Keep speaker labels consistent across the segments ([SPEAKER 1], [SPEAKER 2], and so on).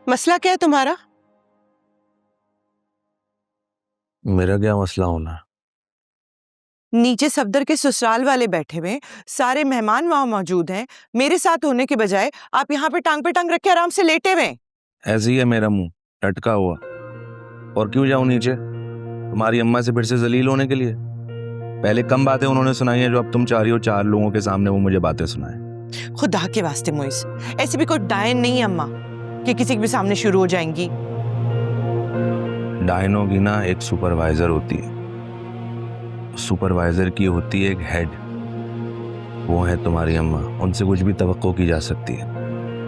[SPEAKER 1] मसला क्या है तुम्हारा?
[SPEAKER 2] मेरा क्या मसला होना?
[SPEAKER 1] नीचे सफदर के ससुराल वाले बैठे हुए, सारे मेहमान वहां मौजूद हैं। मेरे साथ होने के बजाय आप यहाँ पे टांग रख के आराम से लेटे हुए।
[SPEAKER 2] ऐसे ही है मेरा मुंह, लटका हुआ। और क्यों जाऊं नीचे? तुम्हारी अम्मा से फिर से जलील होने के लिए? पहले कम बातें उन्होंने सुनाई है जो अब तुम चाह रही हो 4 लोगों के सामने वो मुझे बातें सुनाए।
[SPEAKER 1] खुदा के वास्ते मोइस, ऐसे भी कोई डायन नहीं है अम्मा कि किसी के भी सामने शुरू हो जाएंगी।
[SPEAKER 2] डायनों की ना एक सुपरवाइजर होती है, सुपरवाइजर की होती है एक हेड। वो है तुम्हारी अम्मा, उनसे कुछ भी तवक्को की जा सकती है।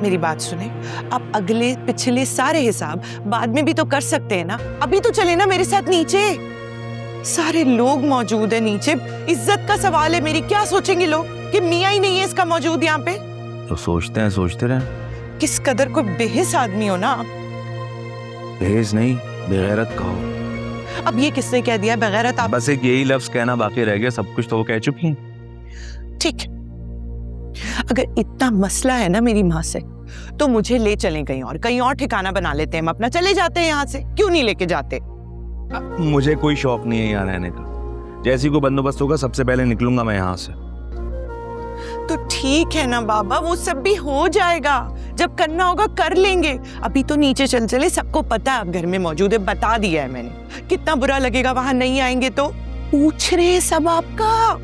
[SPEAKER 1] मेरी बात सुने, आप अगले पिछले सारे हिसाब बाद में भी तो कर सकते हैं ना। अभी तो चले ना मेरे साथ नीचे, सारे लोग मौजूद है नीचे। इज्जत का सवाल है मेरी, क्या सोचेंगे लोग कि मियाँ ही नहीं है इसका मौजूद यहाँ पे।
[SPEAKER 2] तो सोचते हैं, सोचते रहे।
[SPEAKER 1] किस कदर कोई बेहिस आदमी हो ना।
[SPEAKER 2] बेहिस नहीं, बेगैरत कहो।
[SPEAKER 1] अब ये किसने कह दिया बेगैरत? आप
[SPEAKER 2] बस एक यही लफ्ज कहना बाकी रह गया, सब कुछ तो वो कह चुकी हैं।
[SPEAKER 1] ठीक, अगर इतना मसला है ना मेरी माँ से तो मुझे ले चलें कहीं और ठिकाना बना लेते हैं हम अपना, चले जाते हैं यहाँ से। क्यों नहीं लेके जाते?
[SPEAKER 2] मुझे कोई शौक नहीं है यहाँ रहने का। जैसी को बंदोबस्त होगा सबसे पहले निकलूंगा मैं यहाँ से।
[SPEAKER 1] तो ठीक है ना बाबा, वो सब भी हो जाएगा, जब करना होगा कर लेंगे। अभी तो नीचे चले, सबको पता है आप घर में मौजूद है, बता दिया है मैंने। कितना बुरा लगेगा वहां नहीं आएंगे तो। पूछ रहे हैं सब आपका।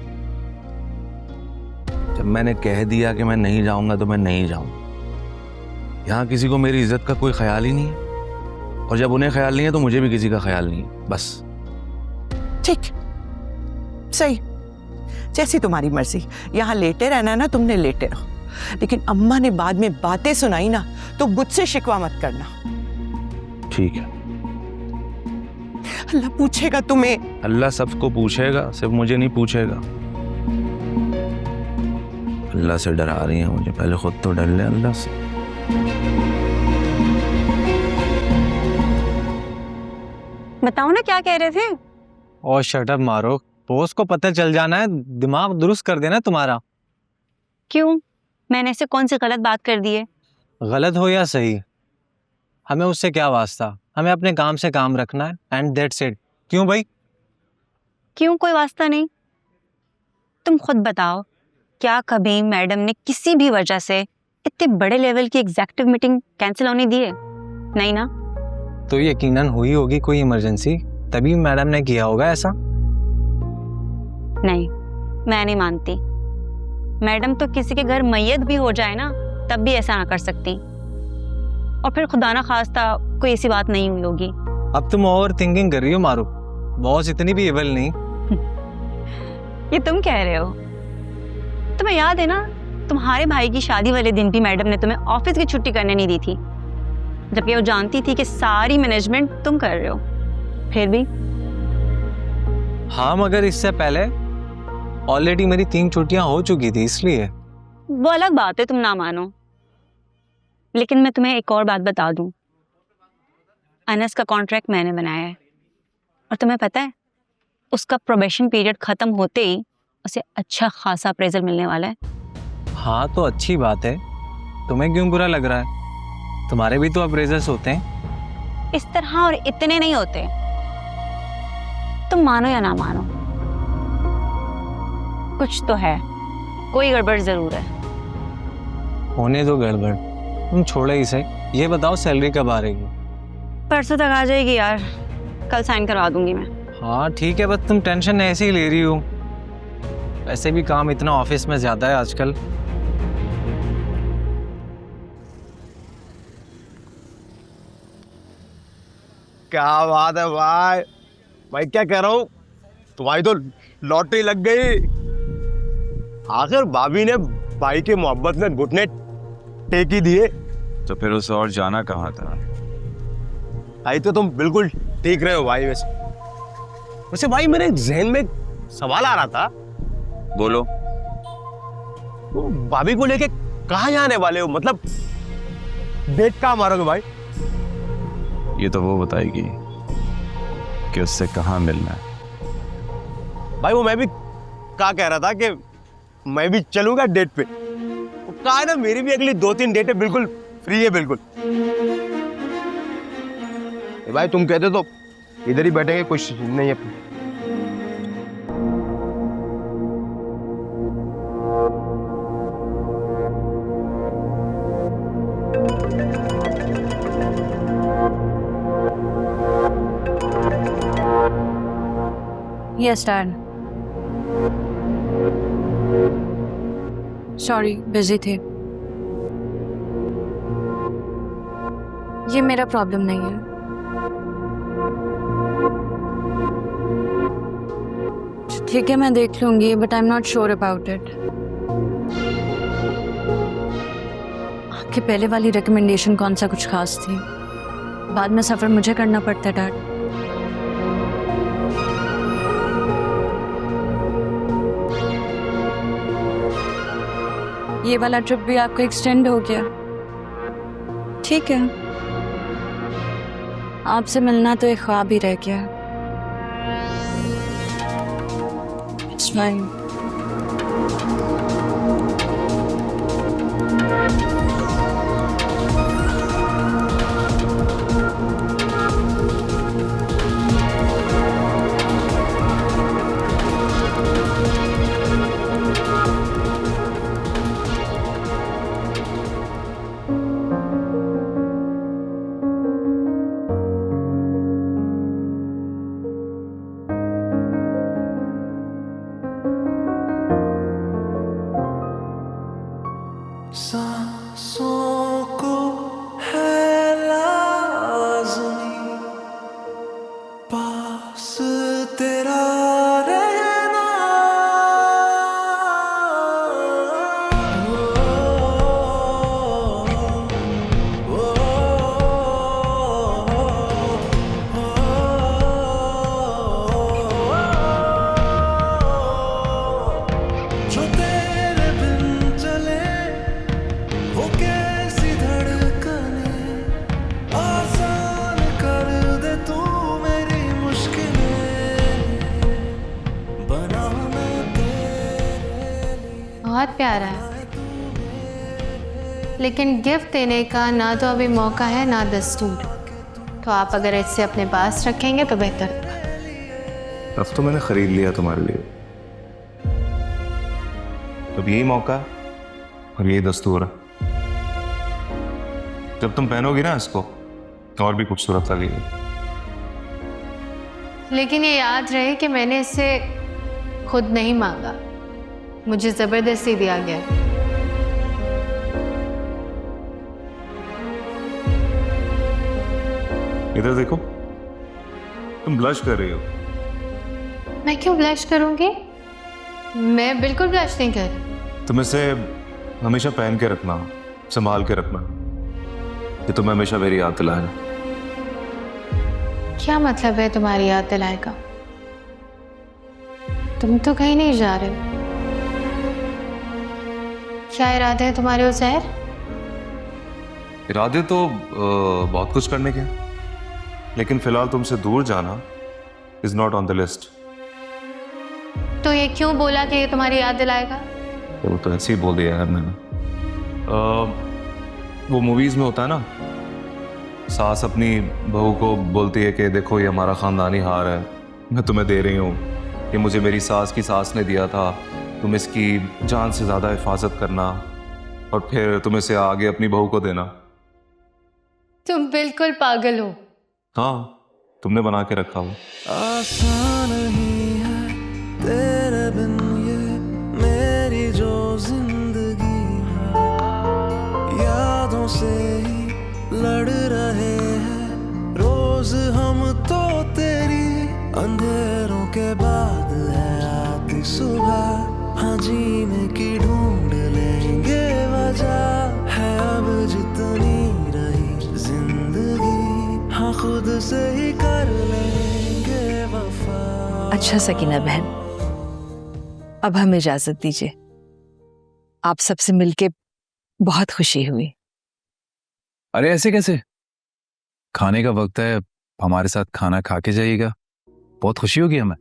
[SPEAKER 2] जब मैंने कह दिया कि मैं नहीं जाऊंगा तो मैं नहीं जाऊंगा। यहाँ किसी को मेरी इज्जत का कोई ख्याल ही नहीं है, और जब उन्हें ख्याल नहीं है तो मुझे भी किसी का ख्याल नहीं है। बस
[SPEAKER 1] ठीक, सही, जैसी तुम्हारी मर्जी। यहाँ लेटे रहना ना, तुमने लेटे रहो, लेकिन अम्मा ने बाद में बातें सुनाई ना तो मुझसे शिकवा मत करना।
[SPEAKER 2] ठीक है।
[SPEAKER 1] अल्लाह पूछेगा तुम्हें।
[SPEAKER 2] अल्लाह सबको पूछेगा, सिर्फ मुझे नहीं पूछेगा। अल्लाह से डरा रही है मुझे, पहले खुद तो डर ले अल्लाह से।
[SPEAKER 3] बताओ ना क्या कह रहे थे?
[SPEAKER 4] और शट अप मारो, बॉस को पता चल जाना है, दिमाग दुरुस्त कर देना तुम्हारा।
[SPEAKER 3] क्यों? मैंने ऐसे कौन सी गलत बात कर दी है?
[SPEAKER 4] गलत हो या सही, हमें उससे क्या वास्ता, हमें अपने काम से काम रखना है एंड दैट्स इट। क्यों भाई?
[SPEAKER 3] क्यों कोई वास्ता नहीं? तुम खुद बताओ, क्या कभी मैडम ने किसी भी वजह से इतने बड़े लेवल की एग्जेक्टिव मीटिंग कैंसिल होने दी है? नहीं ना?
[SPEAKER 4] तो यकीनन हुई होगी कोई इमरजेंसी, तभी मैडम ने किया होगा ऐसा।
[SPEAKER 3] नहीं, मैं नहीं मानती। मैडम तो किसी के घर मैयत भी हो जाए ना तब भी ऐसा ना कर सकती, और फिर खुदा ना खास्ता कोई ऐसी बात नहीं हुई होगी।
[SPEAKER 4] अब तुम ओवर थिंकिंग कर रही हो मारू, बॉस इतनी भी एवल नहीं।
[SPEAKER 3] ये तुम कह रहे हो? तुम्हें याद है ना, तुम्हारे भाई की शादी वाले दिन भी मैडम ने तुम्हें ऑफिस की छुट्टी करने नहीं दी थी, जबकि वो जानती थी कि सारी मैनेजमेंट तुम कर रहे हो, फिर भी।
[SPEAKER 4] हाँ, मगर इससे पहले ऑलरेडी मेरी 3 छुट्टियां हो चुकी थी, इसलिए।
[SPEAKER 3] वो अलग बात है, तुम ना मानो, लेकिन मैं तुम्हें एक और बात बता दूं। अनस का कॉन्ट्रैक्ट मैंने बनाया है, और तुम्हें पता है उसका प्रोबेशन पीरियड खत्म होते ही उसे अच्छा खासा अप्रेजल मिलने वाला है।
[SPEAKER 4] हाँ तो अच्छी बात है, तुम्हें क्यों बुरा लग रहा है? तुम्हारे भी तो अप्रेजल्स होते हैं।
[SPEAKER 3] इस तरह और इतने नहीं होते, तुम मानो या ना मानो, कुछ तो है, कोई गड़बड़ जरूर है।
[SPEAKER 4] होने दो गड़बड़, तुम छोड़े इसे। ये बताओ सैलरी कब आ रही है?
[SPEAKER 3] परसों तक आ जाएगी यार, कल साइन करवा दूंगी मैं।
[SPEAKER 4] हाँ ठीक है, बस तुम टेंशन ऐसे ही ले रही हो, वैसे भी काम इतना ऑफिस में ज्यादा है आजकल।
[SPEAKER 5] क्या बात है भाई, भाई क्या कह रहा हूँ, तुम्हारी तो लॉटरी लग गई। आखिर भाभी ने भाई की मोहब्बत में घुटने टेक ही दिए।
[SPEAKER 6] तो फिर उसे और जाना कहाँ था?
[SPEAKER 5] भाई तो तुम बिल्कुल ठीक रहे हो भाई। वैसे भाई मेरे जहन में सवाल आ रहा था।
[SPEAKER 6] बोलो।
[SPEAKER 5] तो भाभी को लेके कहाँ जाने वाले हो, मतलब डेट कहाँ मारोगे भाई?
[SPEAKER 6] ये तो वो बताएगी कि उससे कहाँ मिलना है।
[SPEAKER 5] भाई वो मैं भी कहा कह रहा था कि मैं भी चलूंगा डेट पे। कहा है ना, मेरी भी अगली 2-3 डेटें बिल्कुल फ्री है, बिल्कुल। भाई तुम कहते तो इधर ही बैठेंगे, कुछ नहीं है।
[SPEAKER 7] Yes, Dad. Sorry, busy थे। ये मेरा प्रॉब्लम नहीं है। ठीक है, मैं देख लूंगी, but I am not sure about it. आपके पहले वाली रिकमेंडेशन कौन सा कुछ खास थी? बाद में सफर मुझे करना पड़ता है, डैड। ये वाला ट्रिप भी आपका एक्सटेंड हो गया। ठीक है, आपसे मिलना तो एक ख्वाब ही रह गया। It's fine.
[SPEAKER 8] सांसों को है लाज़मी पास तेरा रहना, जो तेरे बिन चले वो कैसी धड़कने, आसान कर दे तू मेरी मुश्किलें, बना मैं तेरे लिए।
[SPEAKER 9] बहुत प्यारा है, लेकिन गिफ्ट देने का ना तो अभी मौका है ना दस्तूर, तो आप अगर इससे अपने पास रखेंगे तो बेहतर होगा।
[SPEAKER 6] अब तो मैंने खरीद लिया तुम्हारे लिए, अब यही मौका और यही दस्तूर है। जब तुम पहनोगी ना इसको और भी खूबसूरत लगेगी।
[SPEAKER 9] लेकिन ये याद रहे कि मैंने इसे खुद नहीं मांगा, मुझे जबरदस्ती दिया गया।
[SPEAKER 6] इधर देखो, तुम ब्लश कर रही हो।
[SPEAKER 9] मैं क्यों ब्लश करूंगी? मैं बिल्कुल ब्लश नहीं कर रही।
[SPEAKER 6] तुम इसे हमेशा पहन के रखना, संभाल के रखना, ये तुम्हें हमेशा मेरी याद दिलाएगा।
[SPEAKER 9] क्या मतलब है तुम्हारी याद दिलाएगा? तुम तो कहीं नहीं जा रहे हो। क्या इरादे हैं तुम्हारे उज़ैर?
[SPEAKER 6] इरादे तो बहुत कुछ करने के हैं, लेकिन फिलहाल तुमसे दूर जाना is not on the list.
[SPEAKER 9] तो ये क्यों बोला कि ये तुम्हारी याद दिलाएगा?
[SPEAKER 6] वो तो ऐसे ही बोल दिया यार मैंने। वो मूवीज में होता है ना, सास अपनी बहू को बोलती है कि देखो ये हमारा खानदानी हार है, मैं तुम्हें दे रही हूँ, ये मुझे मेरी सास की सास ने दिया था, तुम इसकी जान से ज़्यादा हिफाजत करना, और फिर तुम इसे आगे अपनी बहू को देना।
[SPEAKER 9] तुम बिल्कुल पागल हो।
[SPEAKER 6] हाँ, तुमने बना के रखा हो।
[SPEAKER 8] आसान नहीं है तेरे बिन ये मेरी जो जिंदगी है, यादों से ही लड़ रहे हैं रोज हम तो तेरी, अंधेरों के बाद है आती सुबह, हाँ जीने की ढूंढ लेंगे वजह, है अब जितनी रही जिंदगी, हाँ खुद से ही कर लेंगे वफा।
[SPEAKER 10] अच्छा सकीना बहन, अब हमें इजाजत दीजिए। आप सबसे मिलके बहुत खुशी हुई।
[SPEAKER 11] अरे ऐसे कैसे? खाने का वक्त है, हमारे साथ खाना खा के जाइएगा, बहुत खुशी होगी हमें।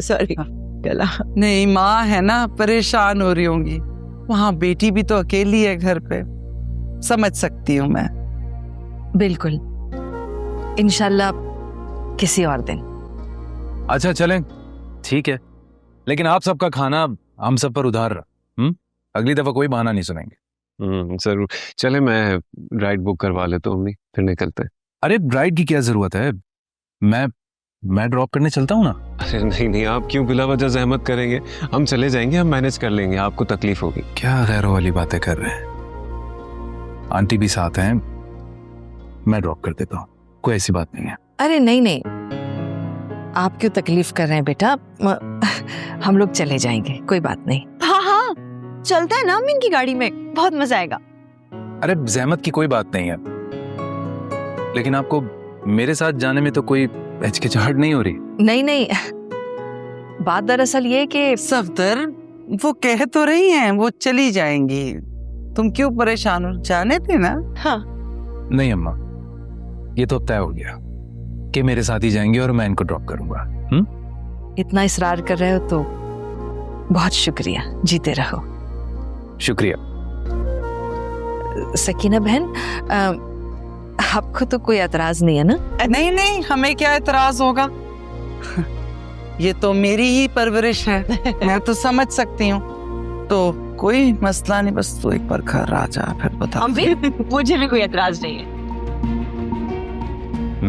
[SPEAKER 1] सॉरी गला। नहीं, माँ है ना, परेशान हो रही होंगी। वहाँ बेटी भी तो अकेली है घर पे, समझ सकती हूँ मैं।
[SPEAKER 10] बिल्कुल, इंशाल्लाह किसी और दिन।
[SPEAKER 11] अच्छा चलें, ठीक है, लेकिन आप सबका खाना हम सब पर उधार रहा। अगली दफा कोई बहाना नहीं सुनेंगे।
[SPEAKER 12] जरूर। चले, मैं राइड बुक करवा लेता हूँ अम्मी, फिर निकलते हैं।
[SPEAKER 11] अरे राइड की क्या जरूरत है, मैं ड्रॉप करने चलता हूँ ना।
[SPEAKER 12] अरे नहीं नहीं, आप क्यों बिला वजह जहमत करेंगे, हम चले जाएंगे, हम मैनेज कर लेंगे, आपको तकलीफ होगी।
[SPEAKER 11] क्या गैरों वाली बातें कर रहे हैं, आंटी भी साथ हैं, मैं ड्रॉप कर देता हूँ, कोई ऐसी बात नहीं है।
[SPEAKER 10] अरे नहीं नहीं, आप क्यों तकलीफ कर रहे हैं बेटा, हम लोग चले जाएंगे, कोई बात नहीं।
[SPEAKER 7] हाँ हाँ, चलता है ना हम इनकी गाड़ी में, बहुत मजा आएगा।
[SPEAKER 11] अरे जहमत की कोई बात नहीं है, लेकिन आपको मेरे साथ जाने में तो कोई हिचकिचाहट नहीं हो रही?
[SPEAKER 10] नहीं नहीं, बात दरअसल ये कि
[SPEAKER 1] सफदर, वो कह तो रही हैं वो चली जाएंगी, तुम क्यों परेशान हो, जाने थे ना।
[SPEAKER 10] हाँ
[SPEAKER 11] नहीं अम्मा, ये तो अब तय हो गया कि मेरे साथ ही जाएंगे और मैं इनको ड्रॉप करूंगा।
[SPEAKER 10] इतना इसरार कर रहे हो तो बहुत शुक्रिया, जीते रहो।
[SPEAKER 11] शुक्रिया।
[SPEAKER 10] सकीना बहन, आपको तो कोई एतराज नहीं है ना?
[SPEAKER 1] नहीं नहीं, हमें क्या एतराज होगा, ये तो मेरी ही परवरिश है, मैं तो समझ सकती हूँ, तो कोई मसला नहीं, बस तू एक बार घर आ जा, फिर बता।
[SPEAKER 7] मुझे भी कोई एतराज नहीं है।